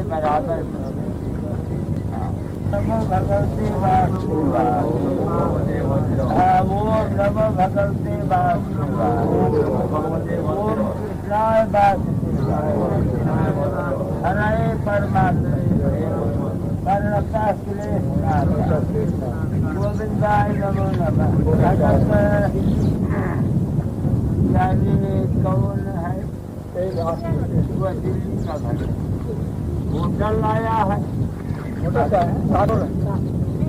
बराबर। नमो भगवते वासुदेवाय। ओम नमो भगवते वासुदेवाय। ओम कृष्णाय वासुदेवाय। हरे परमात्मने गोविंदाय नमो नमः। यानी कौन है? वो दिल्ली का घर होटल लाया है।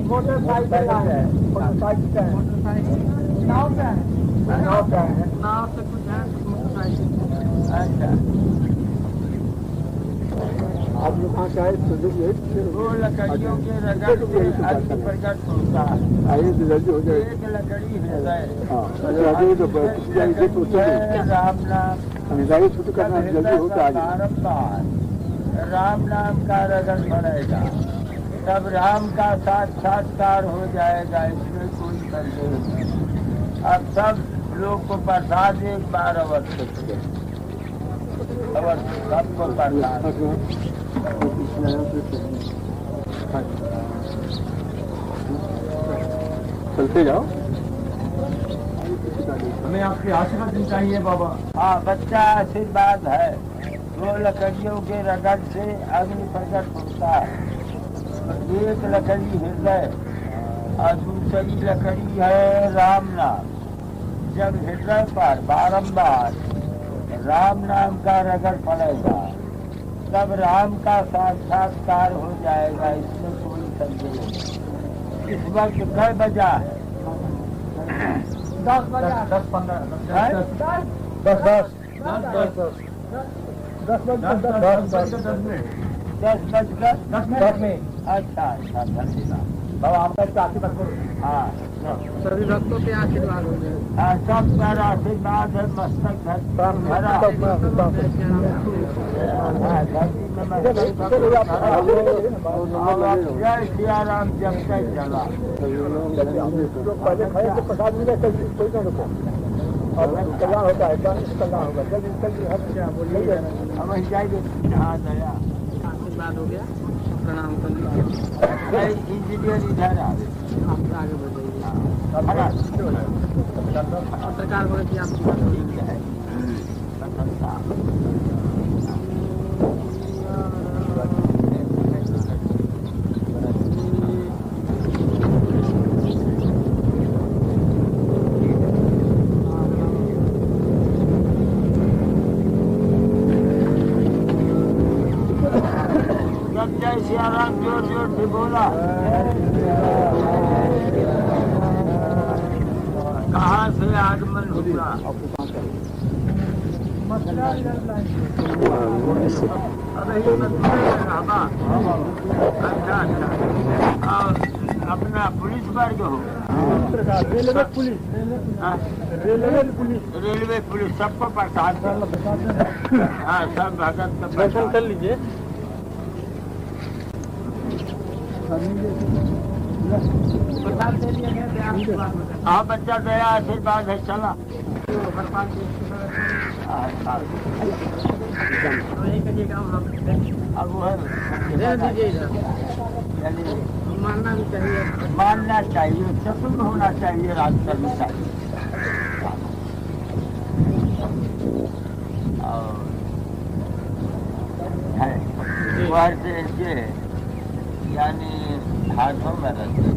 मोटरसाइकिल है। नाव का है। नाव से कुछ है मोटरसाइकिल। अच्छा आप लोग कहाँ का है? वो लकड़ियों के रगड़ से अग्नि प्रकट होता है। जल्दी हो जाए। एक लकड़ी है राम नाम जल्दी होता है। राम नाम का रगड़ पड़ेगा तब राम का साक्षात्कार हो जाएगा। इसमें कोई संदेह नहीं। अब सब लोग को प्रसाद एक बार अवश्य सबको प्रसाद चलते जाओ। हमें आपके आशीर्वाद चाहिए बाबा। हाँ बच्चा आशीर्वाद है। वो लकड़ियों के रगड़ से अग्नि प्रकट होता है। एक लकड़ी हृदय और दूसरी लकड़ी है राम नाम। जब हृदय पर बारंबार राम नाम का रगड़ पड़ेगा तब राम का साक्षात्कार हो जाएगा। इसमें कोई संदेह नहीं। इस वक्त कई बजा है? 10 बजा। 10-15 में। अच्छा अच्छा धन्यवाद बाबा आपका आशीर्वाद करो। हाँ सभी भक्तों के आशीर्वाद हो जाए। हाँ सब पर आशीर्वाद है। मस्तक जय सिया राम जब तक चला। पहले खड़े तो प्रसाद मिले कोई ना रुको और कल्याण होता है। कल्याण होगा जल्दी जल्दी हर बोलिए। हम जाएंगे। हाँ दया आशीर्वाद हो गया। प्रणाम कर लीजिए। इंजीनियर इधर आगे बढ़िए। पत्रकार बोले कि आप ठीक है। जय सिया राम जोर जोर से बोला। कहाँ से आगमन हुआ? अच्छा और अपना पुलिस वर्ग हो? रेलवे पुलिस सबको प्रसाद। हाँ सब भगत का दर्शन कर लीजिए। हाँ बच्चा दया आशीर्वाद है। चला अब वो मानना भी चाहिए। मानना चाहिए। चतुर होना चाहिए। राज करनी चाहिए। और है यानी हाथों में रखे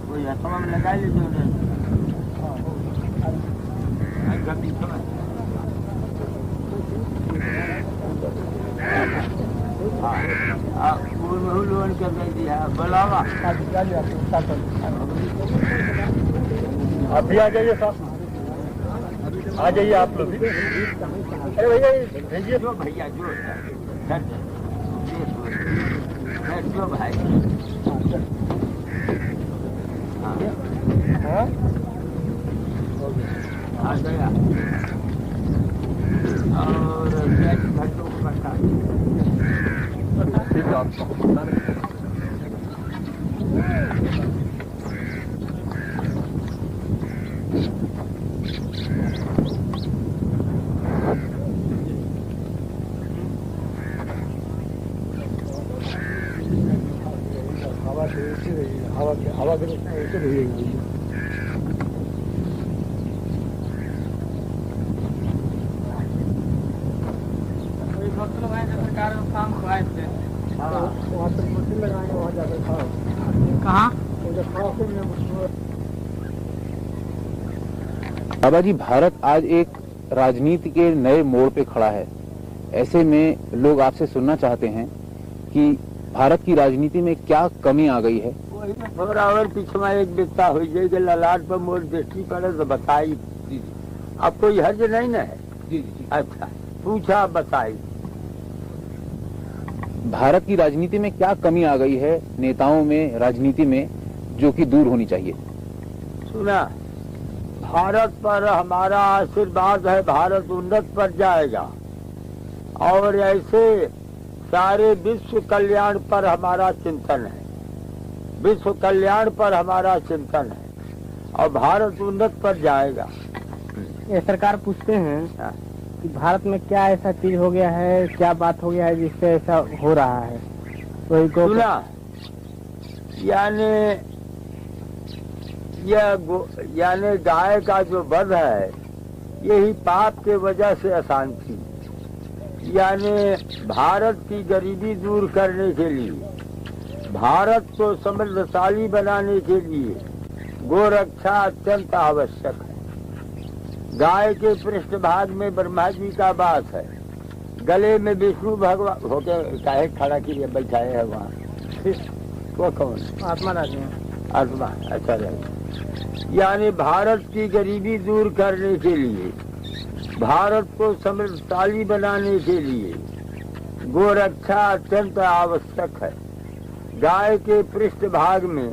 कोई हथवा में लगा लीजिए उधर। लोन कर दिया बुलावा। आप भी आ जाइए साहब। आ जाइए आप लोग भी। अरे भैया भेजिए। जो भैया जो भाई। हाँ आ गया और घंटों को बता हवा के ऐसे रहेगी। सरकार में काम हुआ थे वहाँ तक मशीन लगाएंगे, वहाँ जाकर खाओ। कहाँ? बाबा जी, भारत आज एक राजनीति के नए मोड़ पे खड़ा है। ऐसे में लोग आपसे सुनना चाहते हैं कि भारत की राजनीति में क्या कमी आ गई है। वही में थोड़ा और पीछे एक बिस्ता हो जाएगी, ललाट पर मोर दृष्टि पड़े तो बताई। अब कोई हर्ज नहीं न है? जी। अच्छा, पूछा बताई। भारत की राजनीति में क्या कमी आ गई है नेताओं में, राजनीति में, जो कि दूर होनी चाहिए? सुना, भारत पर हमारा आशीर्वाद है, भारत उन्नत पर जाएगा और ऐसे सारे विश्व कल्याण पर हमारा चिंतन है, विश्व कल्याण पर हमारा चिंतन है और भारत उन्नत पर जाएगा। ये सरकार पूछते हैं कि भारत में क्या ऐसा चीज हो गया है, क्या बात हो गया है जिससे ऐसा हो रहा है? वही को सुना, यानी गाय का जो वध है यही पाप के वजह से अशांति, यानी भारत की गरीबी दूर करने के लिए, भारत को समृद्धशाली बनाने के लिए गोरक्षा अत्यंत आवश्यक है। गाय के पृष्ठभाग में ब्रह्मा जी का वास है, गले में विष्णु भगवान होके काहे खड़ा किए बैठाए है वहाँ। वो कौन? आत्मा राजी आत्मा। अच्छा लगे, यानी भारत की गरीबी दूर करने के लिए, भारत को समृद्धशाली बनाने के लिए गोरक्षा अत्यंत आवश्यक है। गाय के पृष्ठभाग में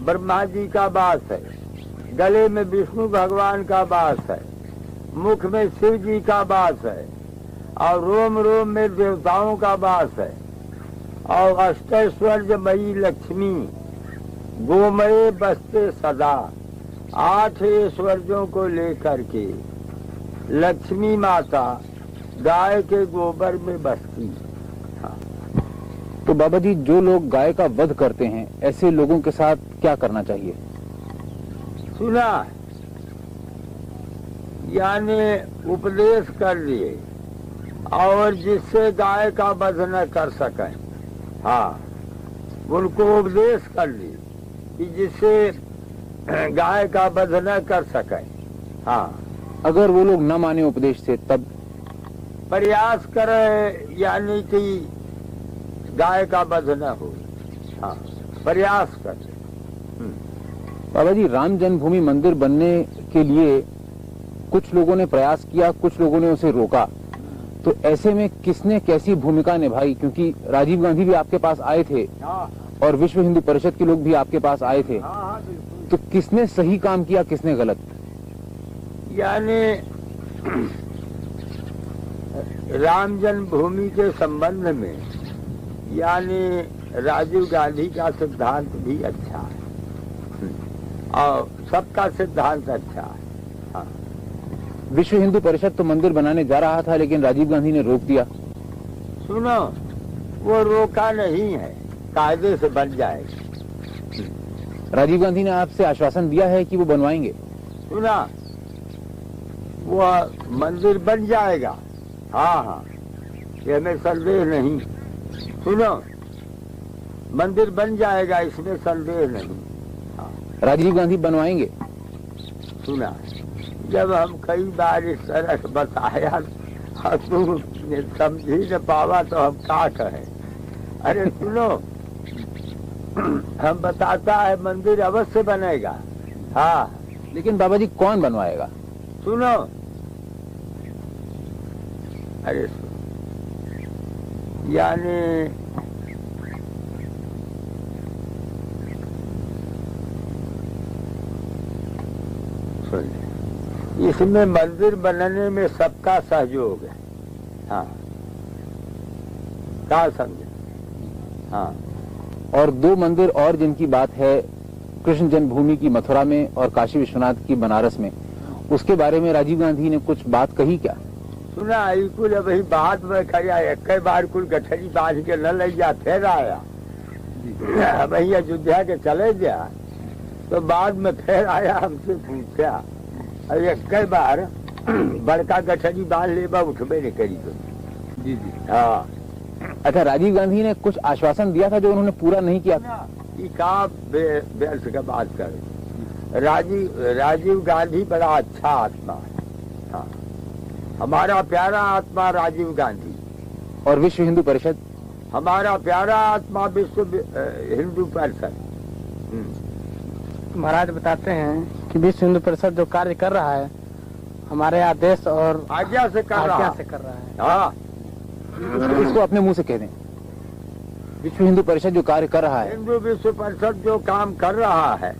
ब्रह्मा जी का वास है, गले में विष्णु भगवान का वास है, मुख में शिव जी का वास है और रोम रोम में देवताओं का वास है और अष्टैश्वर्यमयी लक्ष्मी गोमय बसते सदा। 8 ऐश्वर्यों को लेकर के लक्ष्मी माता गाय के गोबर में बसती। तो बाबा जी, जो लोग गाय का वध करते हैं, ऐसे लोगों के साथ क्या करना चाहिए? सुना, यानी उपदेश कर लिए और जिससे गाय का वध न कर सके, हाँ, उनको उपदेश कर लिए कि जिससे गाय का वध न कर सके। हाँ, अगर वो लोग न माने उपदेश से, तब प्रयास करे, यानी कि गाय का वध न हो। हाँ, प्रयास करे। बाबा जी, राम जन्मभूमि मंदिर बनने के लिए कुछ लोगों ने प्रयास किया, कुछ लोगों ने उसे रोका, तो ऐसे में किसने कैसी भूमिका निभाई? क्योंकि राजीव गांधी भी आपके पास आए थे और विश्व हिंदू परिषद के लोग भी आपके पास आए थे, तो किसने सही काम किया, किसने गलत? यानी राम जन्मभूमि के संबंध में, यानी राजीव गांधी का सिद्धांत भी अच्छा है और सबका सिद्धांत अच्छा है। हाँ। विश्व हिंदू परिषद तो मंदिर बनाने जा रहा था, लेकिन राजीव गांधी ने रोक दिया। सुनो, वो रोका नहीं है, कायदे से बन जाएगा। राजीव गांधी ने आपसे आश्वासन दिया है कि वो बनवाएंगे। सुना, वो मंदिर बन जाएगा। हाँ हाँ, ये में संदेह नहीं। सुनो, मंदिर बन जाएगा, इसमें संदेह नहीं। राजीव गांधी बनवाएंगे। सुना, जब हम कई बार इस तरह बताया और तू समझी न पावा तो हम क्या कहें। अरे सुनो, हम बताता है मंदिर अवश्य बनेगा। हाँ, लेकिन बाबा जी, कौन बनवाएगा? सुनो, अरे यानी इसमें मंदिर बनने में सबका सहयोग है। हाँ, क्या समझे? हाँ, और 2 मंदिर और जिनकी बात है, कृष्ण जन्मभूमि की मथुरा में और काशी विश्वनाथ की बनारस में, उसके बारे में राजीव गांधी ने कुछ बात कही क्या? सुना कुल वही बात में खड़ा एक बार कुल गठरी बांध के न ले जा, फिर आया वही अयोध्या के चले गया, तो बाद में फिर आया, हमसे पूछा, और एक बार बड़का गठरी बांध ले बा उठबे नहीं करी तो। जी जी। हाँ, अच्छा, राजीव गांधी ने कुछ आश्वासन दिया था जो उन्होंने पूरा नहीं किया? का व्यर्थ का बात कर। राजीव गांधी बड़ा अच्छा आत्मा है। हाँ, हमारा प्यारा आत्मा राजीव गांधी। और विश्व हिंदू परिषद? हमारा प्यारा आत्मा विश्व हिंदू परिषद। महाराज बताते हैं कि विश्व हिंदू परिषद जो कार्य कर रहा है हमारे आदेश और आज्ञा से कर रहा है। हाँ, इसको अपने मुंह से कह दें, विश्व हिंदू परिषद जो कार्य कर रहा है, हिंदू विश्व परिषद जो काम कर रहा है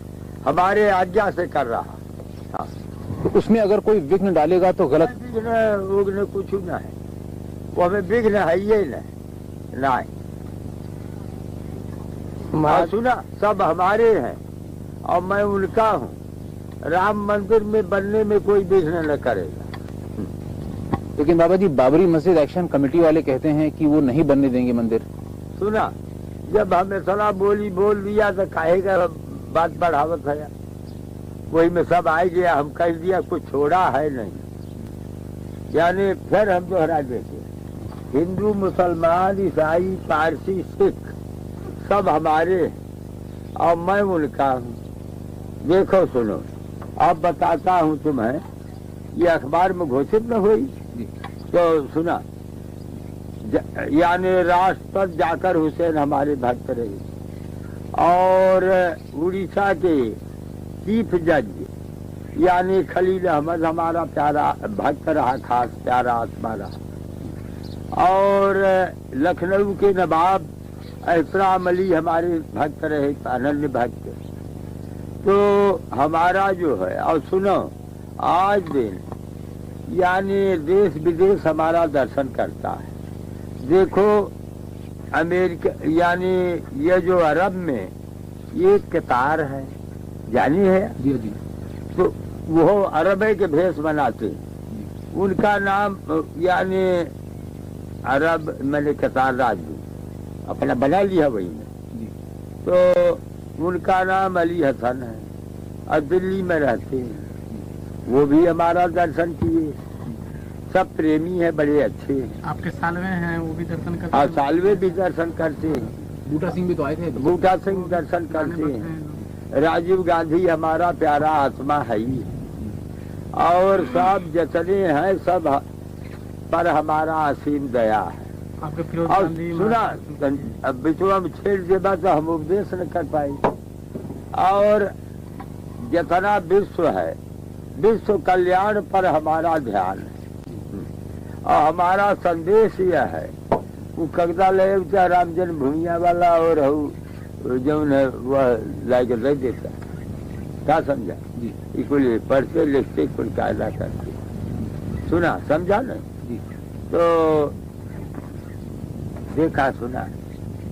हमारे आज्ञा से कर रहा है। हाँ, तो उसमें अगर कोई विघ्न डालेगा तो गलत? विघ्न कुछ न है, वो हमें विघ्न है ये नहीं। सुना, सब हमारे हैं और मैं उनका हूँ। राम मंदिर में बनने में कोई विघ्न न करेगा। लेकिन बाबा जी, बाबरी मस्जिद एक्शन कमेटी वाले कहते हैं कि वो नहीं बनने देंगे मंदिर। सुना, जब हमें सलाह बोल दिया तो कहेगा बात बढ़ावत है, वही में सब आ गया, हम कह दिया, कुछ छोड़ा है नहीं। यानी फिर हम दोहरा देते, हिंदू मुसलमान ईसाई पारसी सिख सब हमारे हैं और मैं उनका हूँ। देखो सुनो, अब बताता हूँ तुम्हें, ये अखबार में घोषित न हुई तो सुना, यानी राष्ट्रपति जाकर हुसैन हमारे भक्त रहे और उड़ीसा के चीफ जज यानी खलील अहमद हमारा प्यारा भक्त रहा, खास प्यारा आत्मा रहा, और लखनऊ के नवाब एहतराम अली हमारे भक्त रहे, अनन्य भक्त। तो हमारा जो है, और सुनो, आज दिन यानी देश विदेश हमारा दर्शन करता है। देखो अमेरिका यानी ये जो अरब में ये कतार है, जानी है? जी जी। तो वो अरब के भेष बनाते, उनका नाम यानी अरब मैंने कतार राजदूत अपना बना लिया वही में। तो उनका नाम अली हसन है और दिल्ली में रहते हैं, वो भी हमारा दर्शन किए। सब प्रेमी है, बड़े अच्छे हैं। आपके सालवे हैं, वो भी दर्शन करते हैं? सालवे भी दर्शन करते हैं। बूटा सिंह भी तो आए थे। बूटा सिंह दर्शन करते हैं। राजीव गांधी हमारा प्यारा आत्मा है ही, और सब जितने हैं सब पर हमारा असीम दया है। और सुना, अब बिचुआ में छेड़ देगा तो हम उपदेश न कर पाए। और जितना विश्व है, विश्व कल्याण पर हमारा ध्यान है और हमारा संदेश यह है, वो कगदा ले राम जन्मभूमि वाला और जो है वह लाइक रह देता, क्या समझा जी? कुल पढ़ते लिखते कुल कायदा करते, सुना समझा न जी? तो देखा सुना,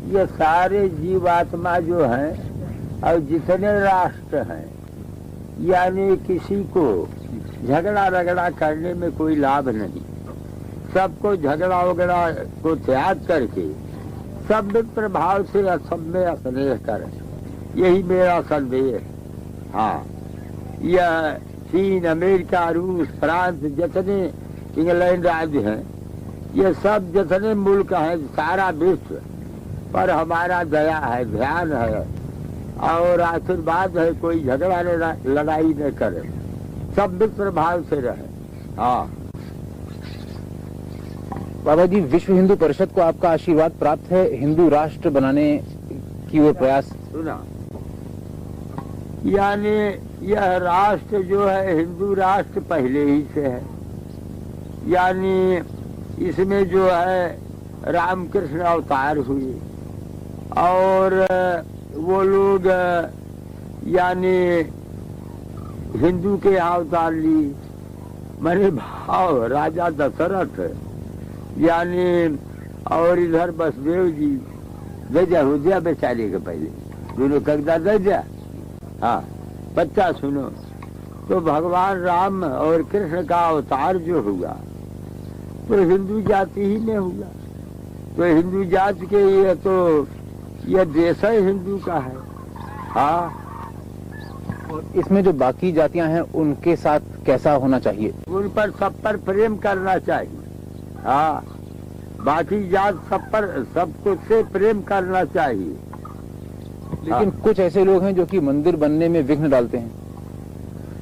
ये सारे जीवात्मा जो हैं और जितने राष्ट्र हैं, यानी किसी को झगड़ा रगड़ा करने में कोई लाभ नहीं। सबको झगड़ा वगड़ा को त्याग करके सब मित्र भाव से सब में स्नेह करें, यही मेरा संदेश है। हाँ, यह चीन, अमेरिका, रूस, फ्रांस, जितने इंग्लैंड राज्य हैं, ये सब जितने मुल्क हैं, सारा विश्व पर हमारा दया है, ध्यान है और आशीर्वाद है। कोई झगड़ा लड़ाई न करे, सब मित्र भाव से रहे। हाँ बाबा जी, विश्व हिंदू परिषद को आपका आशीर्वाद प्राप्त है हिंदू राष्ट्र बनाने की ओर प्रयास? सुना, यानी यह राष्ट्र जो है हिंदू राष्ट्र पहले ही से है। यानी इसमें जो है रामकृष्ण अवतार हुए और वो लोग यानी हिंदू के अवतार ली, मेरे भाव राजा दशरथ यानी और इधर बसदेव जी दजा हो गया बेचारे के पहले दोनों कगदा दजा। हाँ बच्चा सुनो, तो भगवान राम और कृष्ण का अवतार जो हुआ तो हिंदू जाति ही में हुआ। तो हिंदू जाति के ये तो ये देश है हिंदू का है। हाँ और इसमें जो बाकी जातियां हैं उनके साथ कैसा होना चाहिए? उन पर सब पर प्रेम करना चाहिए। हाँ बाकी जात सब पर सब कुछ से प्रेम करना चाहिए। लेकिन कुछ ऐसे लोग हैं जो कि मंदिर बनने में विघ्न डालते हैं।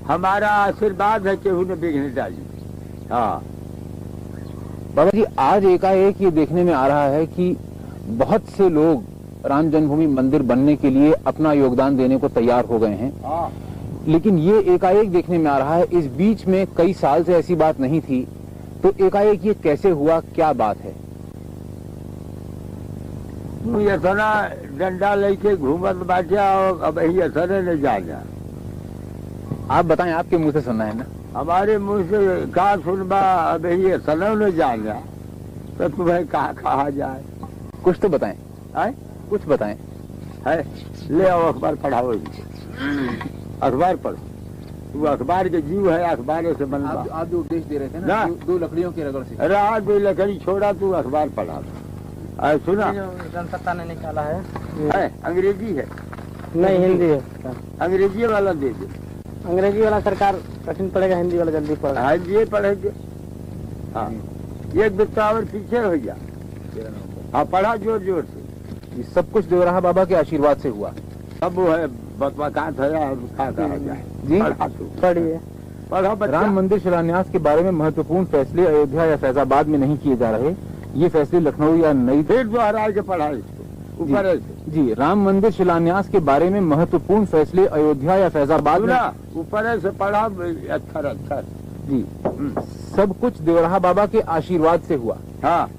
हमारा आशीर्वाद है कि उन्हें विघ्न डाली। हाँ बाबा जी, आज एकाएक ये देखने में आ रहा है कि बहुत से लोग राम जन्मभूमि मंदिर बनने के लिए अपना योगदान देने को तैयार हो गए हैं। हाँ लेकिन ये एकाएक देखने में आ रहा है, इस बीच में कई साल से ऐसी बात नहीं थी, तो एकाएक ये कैसे हुआ, क्या बात है? तू इतना डंडा लेके घूमत बाटा और अब यही असर न जाना। आप बताएं, आपके मुंह से सुनना है ना। हमारे मुंह से कहा सुनबा अब यही असर न जाना तो तुम्हें कहा जाए। कुछ तो बताएं। है? कुछ बताएं। है ले आओ अखबार पढ़ाओ। अखबार पढ़ो, तू अखबार के जीव है, अखबार से बनवा। आप जो उपदेश दे रहे थे ना, दो लकड़ियों की रगड़ से। अरे आज दो लकड़ी छोड़ा, तू अखबार पढ़ा। सुना जनसत्ता ने निकाला है, अंग्रेजी है नहीं हिंदी है। अंग्रेजी वाला दे दे। अंग्रेजी वाला सरकार कठिन पड़ेगा, हिंदी वाला जल्दी पड़ेगा। हाँ ये पढ़ेंगे। हाँ एक बिस्तावर पीछे हो गया। हाँ पढ़ा जोर जोर से। ये सब कुछ देवराहा बाबा के आशीर्वाद से हुआ। अब वो है बतवा कहाँ था क्या कहा जाए जी। पढ़ा तू पढ़िए। पढ़ा बच्चा। राम मंदिर शिलान्यास के बारे में महत्वपूर्ण फैसले अयोध्या या फैजाबाद में नहीं किए जा रहे, ये फैसले लखनऊ या नई। फिर दोहरा के पढ़ा इसको ऊपर ऐसे। जी, राम मंदिर शिलान्यास के बारे में महत्वपूर्ण फैसले अयोध्या या फैजाबाद में। ऊपर ऐसे पढ़ा अच्छा अच्छा जी। सब कुछ देवराहा बाबा के आशीर्वाद से हुआ। हाँ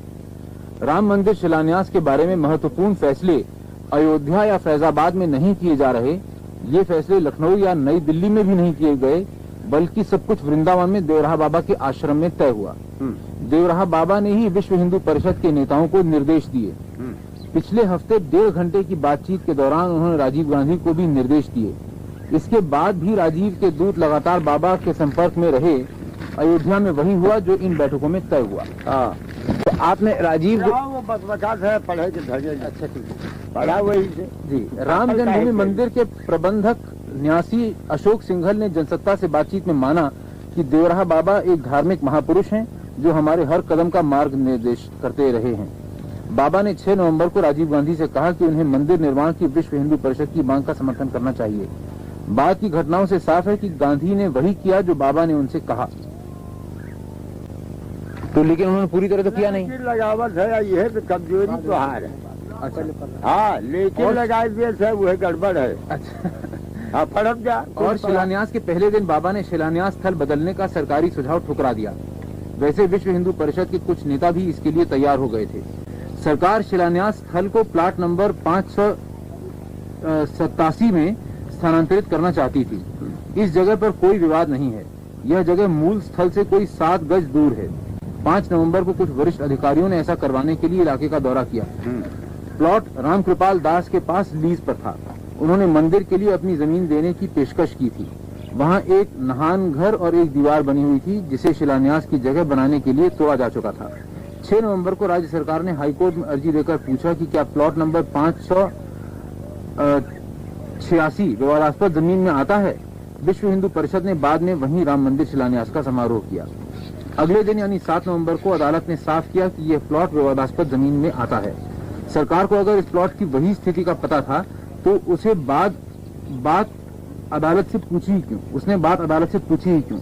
राम मंदिर शिलान्यास के बारे में महत्वपूर्ण फैसले अयोध्या या फैजाबाद में नहीं किए जा रहे, ये फैसले लखनऊ या नई दिल्ली में भी नहीं किए गए, बल्कि सब कुछ वृंदावन में देवराहा बाबा के आश्रम में तय हुआ। देवराहा बाबा ने ही विश्व हिंदू परिषद के नेताओं को निर्देश दिए। पिछले हफ्ते 1.5 घंटे की बातचीत के दौरान उन्होंने राजीव गांधी को भी निर्देश दिए। इसके बाद भी राजीव के दूत लगातार बाबा के संपर्क में रहे। अयोध्या में वही हुआ जो इन बैठकों में तय हुआ। तो आपने राजीव वो बकबकात है पढ़े के धजे। अच्छा ठीक है, पढ़ा वही से। जी। राम जन्मभूमि मंदिर के प्रबंधक न्यासी अशोक सिंघल ने जनसत्ता से बातचीत में माना कि देवराहा बाबा एक धार्मिक महापुरुष हैं जो हमारे हर कदम का मार्ग निर्देश करते रहे हैं। बाबा ने 6 नवंबर को राजीव गांधी से कहा कि उन्हें मंदिर निर्माण की विश्व हिंदू परिषद की मांग का समर्थन करना चाहिए। बाद की घटनाओं से साफ है कि गांधी ने वही किया जो बाबा ने उनसे कहा। तो लेकिन उन्होंने पूरी तरह तो किया नहीं। लगावट है, यह तो कमजोरी तो हार है। अच्छा। हाँ लेकिन लगा दिए वह गड़बड़ है। अच्छा। हाँ पढ़ब जा। और शिलान्यास के पहले दिन बाबा ने शिलान्यास स्थल बदलने का सरकारी सुझाव ठुकरा दिया। वैसे विश्व हिंदू परिषद के कुछ नेता भी इसके लिए तैयार हो गए थे। सरकार शिलान्यास स्थल को प्लाट नंबर 587 में स्थानांतरित करना चाहती थी। इस जगह पर कोई विवाद नहीं है। यह जगह मूल स्थल से कोई 7 गज दूर है। 5 नवंबर को कुछ वरिष्ठ अधिकारियों ने ऐसा करवाने के लिए इलाके का दौरा किया। प्लॉट रामकृपाल दास के पास लीज पर था। उन्होंने मंदिर के लिए अपनी जमीन देने की पेशकश की थी। वहां एक नहान घर और एक दीवार बनी हुई थी जिसे शिलान्यास की जगह बनाने के लिए तोड़ा जा चुका था। 6 नवंबर को राज्य सरकार ने हाईकोर्ट में अर्जी देकर पूछा कि क्या प्लॉट नंबर 586 विवादास्पद जमीन में आता है। विश्व हिंदू परिषद ने बाद में वहीं राम मंदिर शिलान्यास का समारोह किया। अगले दिन यानी 7 नवंबर को अदालत ने साफ किया कि यह प्लॉट विवादास्पद जमीन में आता है। सरकार को अगर इस प्लॉट की वही स्थिति का पता था तो उसे बात अदालत से पूछी ही क्यों? उसने बात अदालत से पूछी ही क्यों?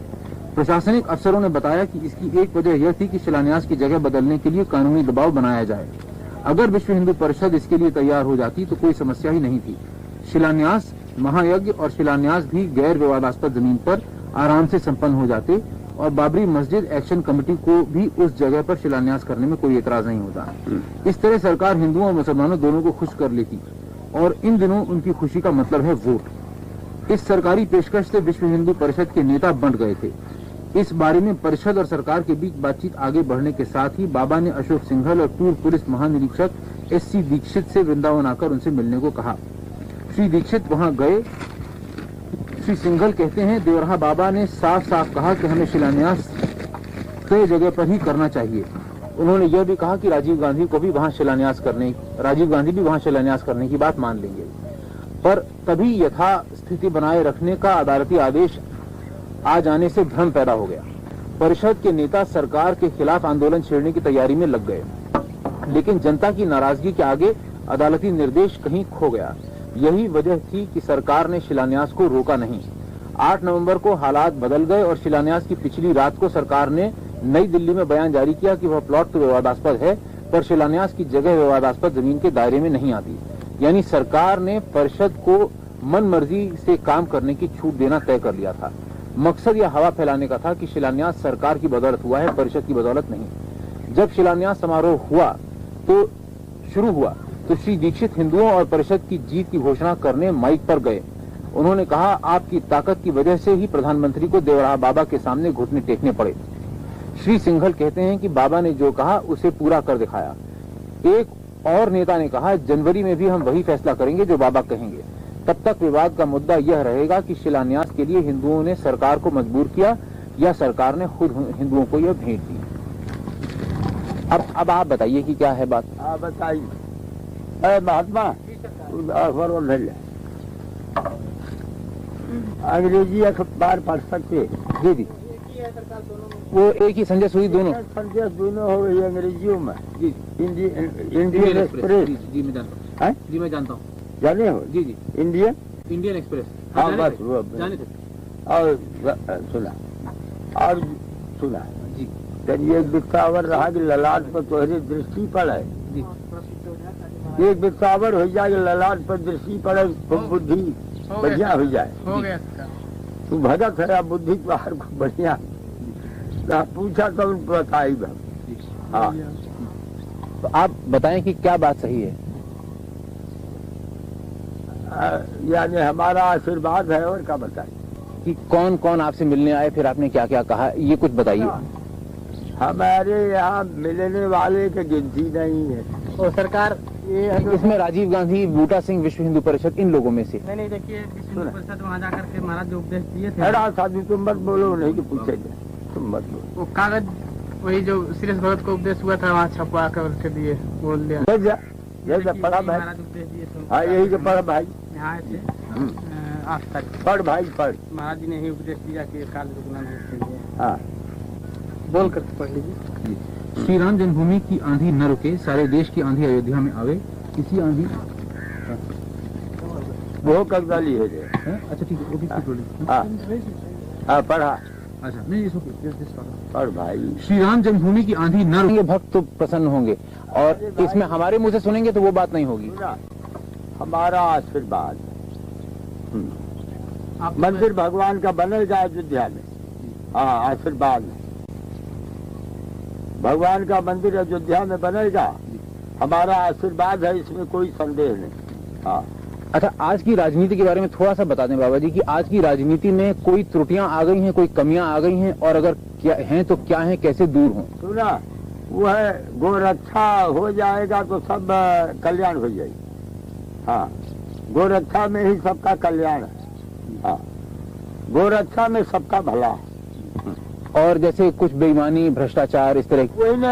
प्रशासनिक अफसरों ने बताया कि इसकी एक वजह यह थी कि शिलान्यास की जगह बदलने के लिए कानूनी दबाव बनाया जाए। अगर विश्व हिंदू परिषद इसके लिए तैयार हो जाती तो कोई समस्या ही नहीं थी। शिलान्यास महायज्ञ और शिलान्यास भी गैर विवादास्पद जमीन पर आराम से संपन्न हो जाते और बाबरी मस्जिद एक्शन कमेटी को भी उस जगह पर शिलान्यास करने में कोई एतराज नहीं होता। इस तरह सरकार हिंदुओं और मुसलमानों दोनों को खुश कर लेती और इन दिनों उनकी खुशी का मतलब है वोट। इस सरकारी पेशकश से विश्व हिंदू परिषद के नेता बंट गए थे। इस बारे में परिषद और सरकार के बीच बातचीत आगे बढ़ने के साथ ही बाबा ने अशोक सिंघल और पूर्व पुलिस महानिरीक्षक SC दीक्षित से वृंदावन आकर उनसे मिलने को कहा। श्री दीक्षित वहां गए। श्री सिंघल कहते हैं, देवराहा बाबा ने साफ साफ कहा कि हमें शिलान्यास तय जगह पर ही करना चाहिए। उन्होंने यह भी कहा कि राजीव गांधी भी वहां शिलान्यास करने की बात मान लेंगे, पर तभी यथा स्थिति बनाए रखने का अदालती आदेश आ जाने से भ्रम पैदा हो गया। परिषद के नेता सरकार के खिलाफ आंदोलन छेड़ने की तैयारी में लग गए, लेकिन जनता की नाराजगी के आगे अदालती निर्देश कहीं खो गया। यही वजह थी कि सरकार ने शिलान्यास को रोका नहीं। 8 नवंबर को हालात बदल गए और शिलान्यास की पिछली रात को सरकार ने नई दिल्ली में बयान जारी किया कि वह प्लॉट तो विवादास्पद है, पर शिलान्यास की जगह विवादास्पद जमीन के दायरे में नहीं आती। यानी सरकार ने परिषद को मन मर्जी से काम करने की छूट देना तय कर लिया था। मकसद यह हवा फैलाने का था कि शिलान्यास सरकार की बदौलत हुआ है, परिषद की बदौलत नहीं। जब शिलान्यास समारोह शुरू हुआ तो श्री दीक्षित हिंदुओं और परिषद की जीत की घोषणा करने माइक पर गए। उन्होंने कहा, आपकी ताकत की वजह से ही प्रधानमंत्री को देवराहा बाबा के सामने घुटने टेकने पड़े। श्री सिंघल कहते हैं कि बाबा ने जो कहा उसे पूरा कर दिखाया। एक और नेता ने कहा, जनवरी में भी हम वही फैसला करेंगे जो बाबा कहेंगे। तब तक विवाद का मुद्दा यह रहेगा कि शिलान्यास के लिए हिंदुओं ने सरकार को मजबूर किया या सरकार ने खुद हिंदुओं को यह भेंट दी। अब आप बताइए कि क्या है बात। बताइए महात्मा, अंग्रेजी अखबार पढ़ सकते? जी जी, वो एक ही संजय सूरी दोनों हो गई अंग्रेजियों में। जी, इंडियन एक्सप्रेस। जी मैं जानता हूँ। जी मैं जानता हूँ। जाने हो? जी जी, इंडियन एक्सप्रेस। हाँ बस वो जाने थे। और सुना जी, एक बिस्तावर रहा कि ललाट पर तोहरे दृष्टि पड़े। जी, एक बिस्तावर हो जाए ललाट पर दृष्टि पड़े तो बुद्धि बढ़िया हो जाए। तू भगत है, अब बुद्धि बाहर को बढ़िया पूछा तो बताई। हाँ, तो आप बताएं कि क्या बात सही है। यानी हमारा आशीर्वाद है, और क्या बताइए कि कौन कौन आपसे मिलने आए, फिर आपने क्या क्या कहा, ये कुछ बताइए। हमारे यहाँ मिलने वाले की गिनती नहीं है। और सरकार इसमें राजीव गांधी, बूटा सिंह, विश्व हिंदू परिषद, इन लोगों में से। नहीं देखिए, विश्व हिंदू परिषद वहाँ जाकर के महाराज जो उपदेश दिए थे। साधु तुम मत बोलो, नहीं कि पूछेंगे, तुम मत बोलो। वो कागज वही जो सीरियस भगत को उपदेश हुआ था, वहाँ छपवा कर दिए, बोल दिया। पढ़ा भाई, हाँ यही तो पढ़ भाई, यहाँ से आज तक पढ़ भाई पढ़। महाराज जी ने ही उपदेश दिया कि काल रुकना नहीं। हाँ बोल कर पढ़ लीजिए। श्री राम जन्मभूमि की आंधी न रुके, सारे देश की आंधी अयोध्या में आवे। इसी आंधी वो कब्जाली है। अच्छा ठीक है, हाँ पढ़ा। अच्छा नहीं, इसको पढ़ भाई। श्री राम जन्मभूमि की आंधी न रुके, भक्त तो प्रसन्न होंगे, और इसमें हमारे मुंह से सुनेंगे तो वो बात नहीं होगी। हमारा आशीर्वाद मंदिर भगवान का बनेगा अयोध्या में। हाँ आशीर्वाद, भगवान का मंदिर अयोध्या में बनेगा, हमारा आशीर्वाद है, इसमें कोई संदेह नहीं। हाँ अच्छा, आज की राजनीति के बारे में थोड़ा सा बता दें बाबा जी कि आज की राजनीति में कोई त्रुटियां आ गई हैं, कोई कमियां आ गई हैं, और अगर क्या हैं तो क्या हैं, कैसे दूर हों। सुना, वो है गोरक्षा हो जाएगा तो सब कल्याण हो जाएगी। हाँ, गोरक्षा में ही सबका कल्याण है। हाँ, गोरक्षा में सबका भला है। और जैसे कुछ बेईमानी, भ्रष्टाचार, इस तरह वही न,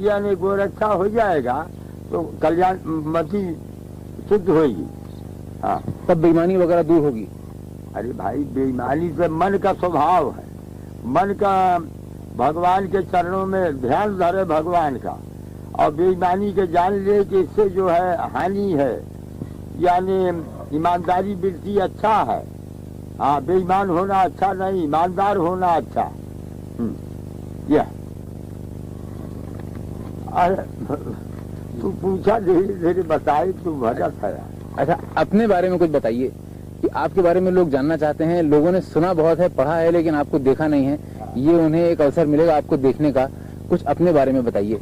यानी गोरक्षा हो जाएगा तो कल्याण मति शुद्ध होगी। हाँ, तब बेईमानी वगैरह दूर होगी। अरे भाई, बेईमानी से मन का स्वभाव है, मन का भगवान के चरणों में ध्यान धरे भगवान का, और बेईमानी के जान ले कि इससे जो है हानि है, यानी ईमानदारी वृत्ति अच्छा है। हाँ, बेईमान होना अच्छा नहीं, ईमानदार होना अच्छा। यह तू पूछा, धीरे धीरे बताई, तू भगत है। अच्छा, अपने बारे में कुछ बताइए कि आपके बारे में लोग जानना चाहते हैं। लोगों ने सुना बहुत है, पढ़ा है, लेकिन आपको देखा नहीं है। ये उन्हें एक अवसर मिलेगा आपको देखने का। कुछ अपने बारे में बताइए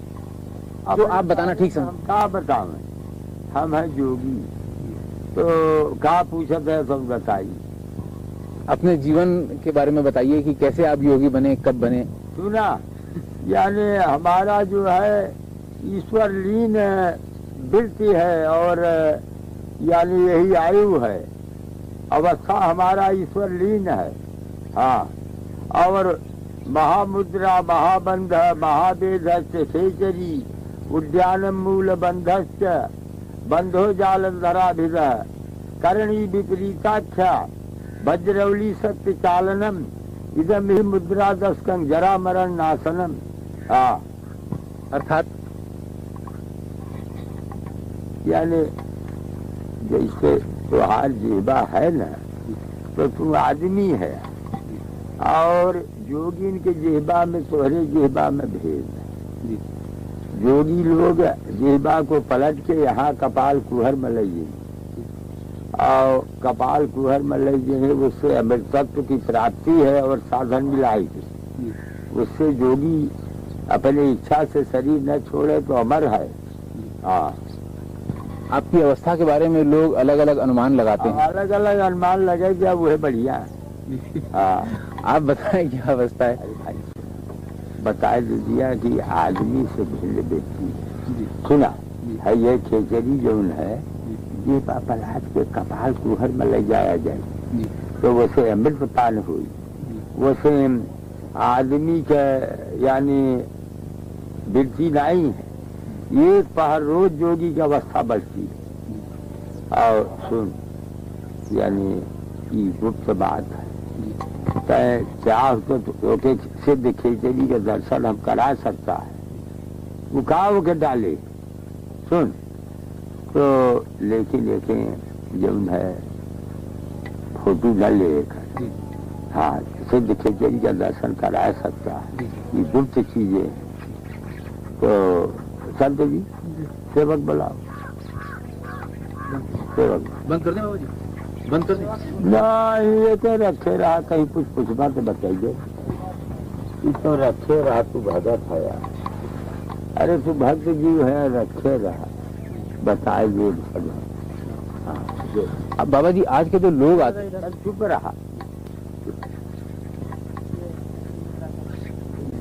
जो आप बताना ठीक समझ। क्या बताओ, हम है जोगी, तो क्या पूछते है सब बताइए। अपने जीवन के बारे में बताइए कि कैसे आप योगी बने, कब बने। सुना, यानी हमारा जो है ईश्वर लीन वृत्ति है और यानी यही आयु है, अवस्था हमारा ईश्वर लीन है। हाँ, और महामुद्रा महाबंध महावेदस्य खेचरी उद्यानम मूल बंधस्य बंधो जालंधराभिध करणी विपरीताख्या वज्रवली सत्य चालनम इदम ही मुद्रा दस्कं जरा मरण नाशनम। हाँ, अर्थात यानी जैसे तुहार जीवा है ना, तो तू आदमी है और जोगिन के जेहबा में तोहरे जेहबा में भेद है। जोगी लोग जेहबा को पलट के यहाँ कपाल कुहर में ले जाएंगे और कपाल कुहर में ले जाएंगे, उससे अमृतत्व की प्राप्ति है और साधन मिलाएगी। उससे जोगी अपनी इच्छा से शरीर न छोड़े तो अमर है। हाँ, आपकी अवस्था के बारे में लोग अलग अलग अनुमान लगाते हैं। अलग अलग अनुमान लगे क्या, वो है बढ़िया। हाँ, आप बताएं क्या अवस्था है। बता दिया कि आदमी से भिन्न व्यक्ति। सुना है, ये खेचरी जो है ये पलाट के कपाल कुहर में ले जाया जाए तो वैसे अमृत पान हुई, वैसे आदमी के यानी वृत्ति नहीं है। एक पहर रोज जोगी की अवस्था बढ़ती है। और सुन, यानी ये गुप्त बात है, तय चाह तो सिद्ध खेचरी के दर्शन हम करा सकता है, वो काव के डाले। सुन तो लेकिन जो है फोटो न लेकर, हाँ, सिद्ध खेचरी का दर्शन करा सकता है। ये गुप्त चीजें तो संत जी सेवक बुलाओ, सेवक बंद कर दें बाबा जी, बंद कर दें। नहीं, ये तो रखे रहा, कहीं कुछ पूछना तो बताइए। ये तो रखे रहा, तू भगत है यार। अरे तू भक्त जीव है, रखे रहा, बताइए। हाँ, अब बाबा जी आज के जो लोग आते हैं, चुप रहा।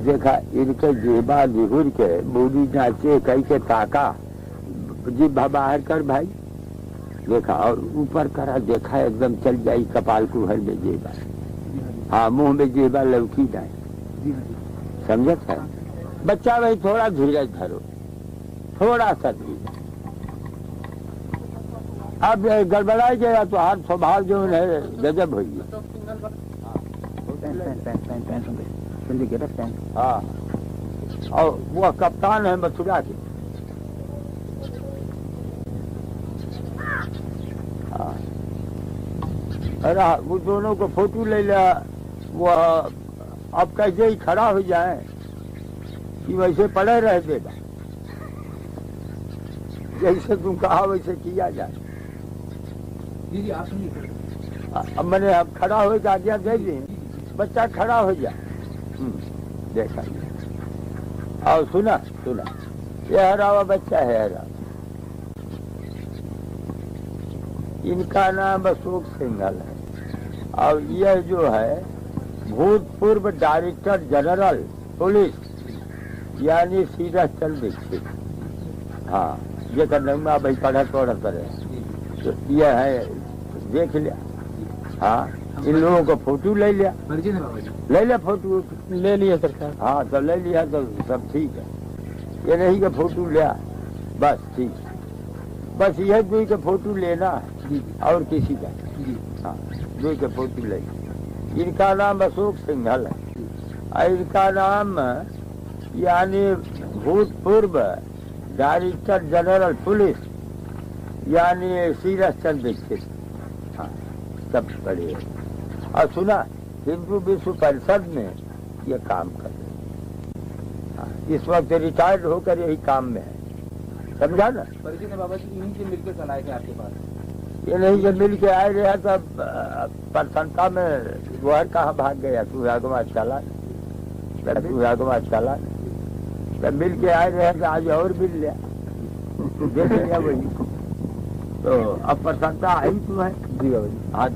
देखा, इनके जेबा निहुर के बूढ़ी नाचे कई के ताका जी बाहर कर भाई, देखा, और ऊपर करा, देखा एकदम चल जाई कपाल कुहर में जेबा। हाँ, मुंह में जेबा लौकी नहीं, समझत है। बच्चा भाई थोड़ा धीरज धरो, थोड़ा सा धीरज। अब गड़बड़ा गया तो हर स्वभाव जो है गजब हो गया। हाँ, और वो कप्तान है मथुरा के। हाँ, अरे वो दोनों को फोटो ले लिया, वो अब कैसे ही खड़ा हो जाए कि वैसे पड़े रह देगा, जैसे तुम कहा वैसे किया जाए। जी आप सुनिए, अब मैंने अब खड़ा हो आज्ञा दे दी, बच्चा खड़ा हो जाए। देखा, और सुना, ये हरावा बच्चा है, हरा, इनका नाम अशोक सिंघल है और यह जो है भूतपूर्व डायरेक्टर जनरल पुलिस यानी सीरथ चंद्र दीक्षित। हाँ, ये करना भाई पढ़त करे तो यह है, देख लिया। हाँ, इन लोगों को फोटो ले लिया, ले लिया फोटो, ले लिया सरकार। हाँ, तो ले लिया तो सब ठीक है। ये नहीं कि फोटो लिया बस ठीक, बस यह कोई का फोटो लेना है और किसी का। हाँ, कोई का फोटो ले। इनका नाम अशोक सिंघल है और इनका नाम यानी भूतपूर्व डायरेक्टर जनरल पुलिस यानी सीरथ चंद्र दीक्षित। हाँ, सब बड़े। और सुना, हिंदू विश्व परिषद में ये काम कर रहे, इस वक्त रिटायर्ड होकर यही काम में है, समझा ना। परिचय बाबा जी इन्हीं से मिलकर कल आए थे आपके पास। ये नहीं जब मिल के आए रहा तब प्रसन्नता में गोहर कहाँ भाग गया, तू आगमा चला, तू आगमा चला, तब मिल के आए रहे तो आज और मिल लिया, देख लिया वही। तो अब प्रसन्नता आई तू है। जी बाबा जी। हाँ,